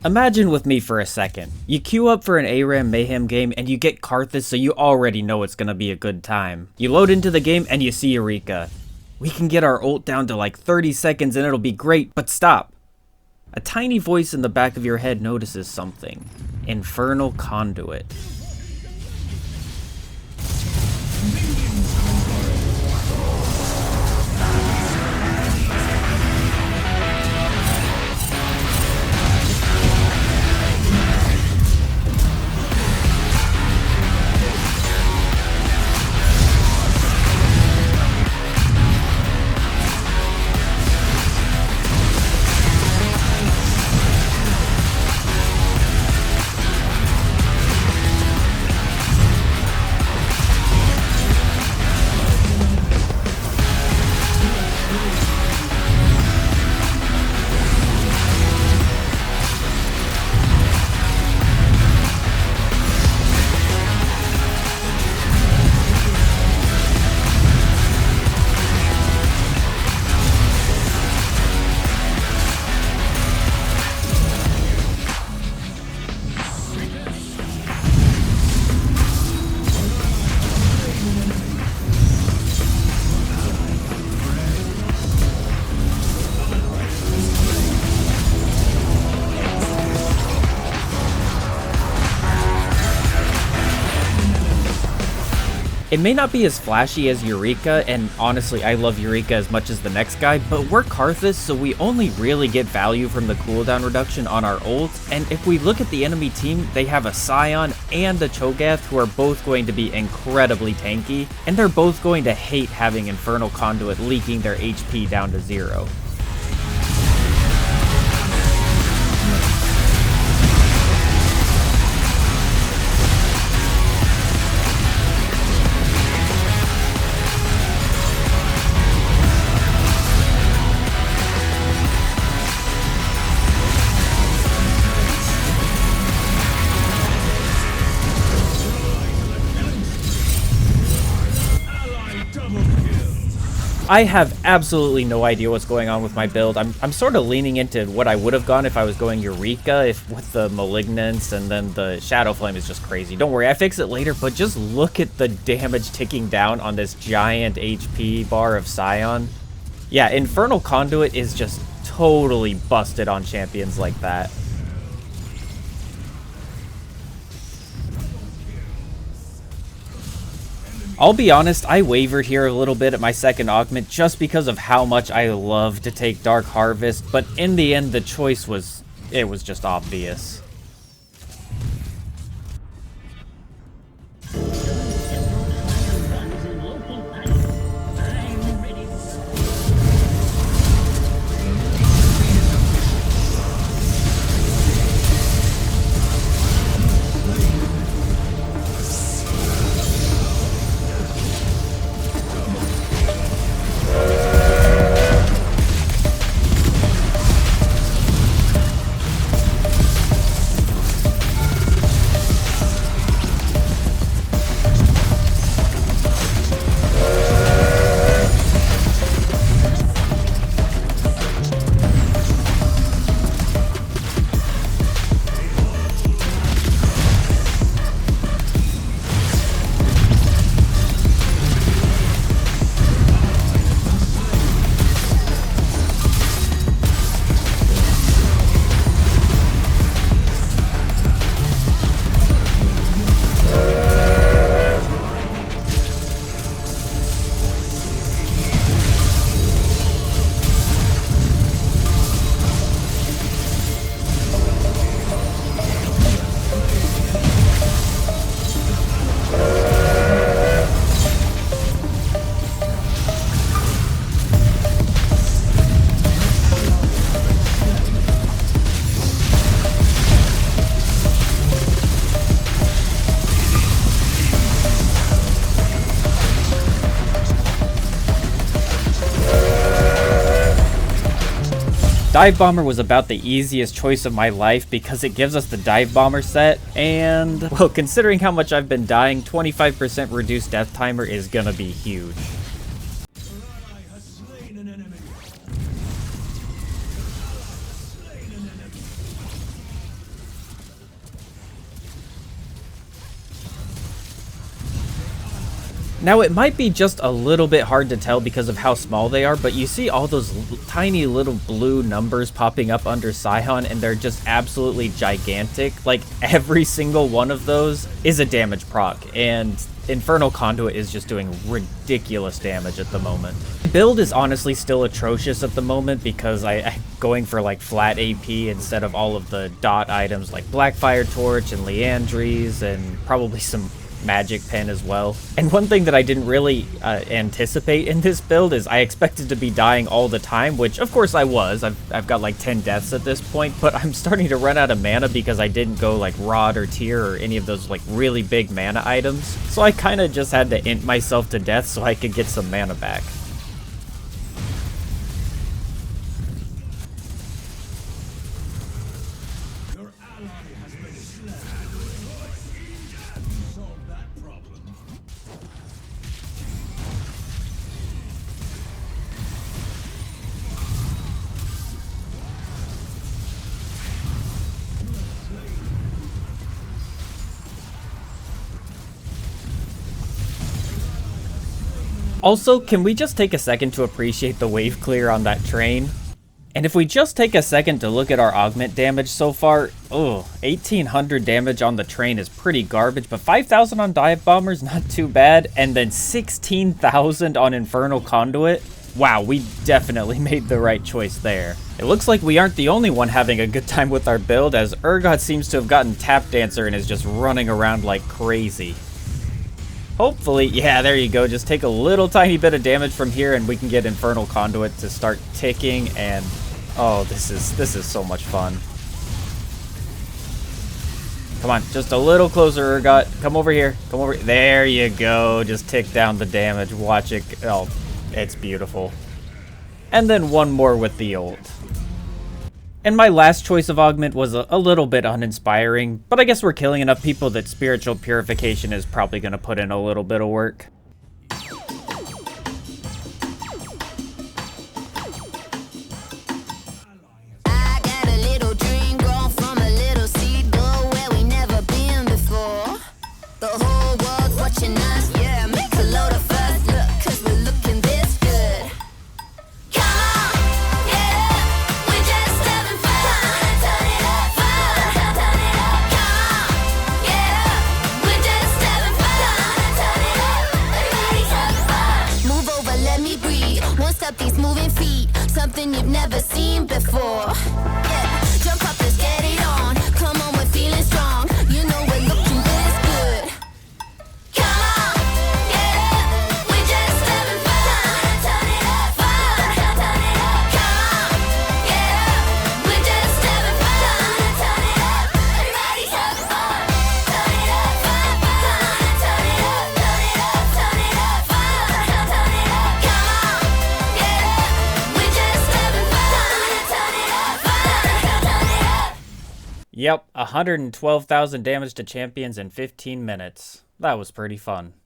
Imagine with me for a second. You queue up for an ARAM Mayhem game and you get Karthus, so you already know it's gonna be a good time. You load into the game and you see Eureka. We can get our ult down to like 30 seconds and it'll be great, but stop. A tiny voice in the back of your head notices something. Infernal Conduit. It may not be as flashy as Eureka, and honestly I love Eureka as much as the next guy, but we're Karthus, so we only really get value from the cooldown reduction on our ult, and if we look at the enemy team, they have a Scion and a Cho'Gath who are both going to be incredibly tanky, and they're both going to hate having Infernal Conduit leaking their HP down to 0. I have absolutely no idea what's going on with my build. I'm sort of leaning into what I would have gone if I was going Eureka, with the Malignance, and then the Shadow Flame is just crazy. Don't worry, I fix it later, but just look at the damage ticking down on this giant HP bar of Scion. Yeah, Infernal Conduit is just totally busted on champions like that. I'll be honest, I wavered here a little bit at my second augment just because of how much I love to take Dark Harvest, but in the end the choice was just obvious. Dive Bomber was about the easiest choice of my life because it gives us the Dive Bomber set, and, well, considering how much I've been dying, 25% reduced death timer is gonna be huge. Now, it might be just a little bit hard to tell because of how small they are, but you see all those tiny little blue numbers popping up under Scion, and they're just absolutely gigantic. Like, every single one of those is a damage proc, and Infernal Conduit is just doing ridiculous damage at the moment. Build is honestly still atrocious at the moment because I'm going for like flat AP instead of all of the dot items like Blackfire Torch and Leandries and probably some Magic Pen as well. And one thing that I didn't really anticipate in this build is I expected to be dying all the time, which of course I was. I've got like 10 deaths at this point, but I'm starting to run out of mana because I didn't go like Rod or Tear or any of those like really big mana items. So I kind of just had to int myself to death so I could get some mana back. Also, can we just take a second to appreciate the wave clear on that train? And if we just take a second to look at our augment damage so far, 1800 damage on the train is pretty garbage, but 5000 on dive bombers, not too bad, and then 16,000 on Infernal Conduit. Wow, we definitely made the right choice there. It looks like we aren't the only one having a good time with our build, as Urgot seems to have gotten Tap Dancer and is just running around like crazy. Hopefully, yeah, there you go. Just take a little tiny bit of damage from here and we can get Infernal Conduit to start ticking, and oh, this is so much fun. Come on, just a little closer, Urgot. Come over here. Come over. There you go. Just tick down the damage. Watch it. Oh, it's beautiful. And then one more with the ult. And my last choice of augment was a little bit uninspiring, but I guess we're killing enough people that Spiritual Purification is probably going to put in a little bit of work. Something you've never seen before. Yeah, jump up, let's get it on. Come on, we're feeling strong. You know we're looking this good. Come on, yeah, we're just having fun. Turn it up, fun. Turn it up, come on, yeah, we're just having fun. Turn it up, everybody's having fun. Turn it up, fun, fun. Turn it up, turn it up, turn it up, fun. Turn it up, come on, yeah. Yep, 112,000 damage to champions in 15 minutes. That was pretty fun.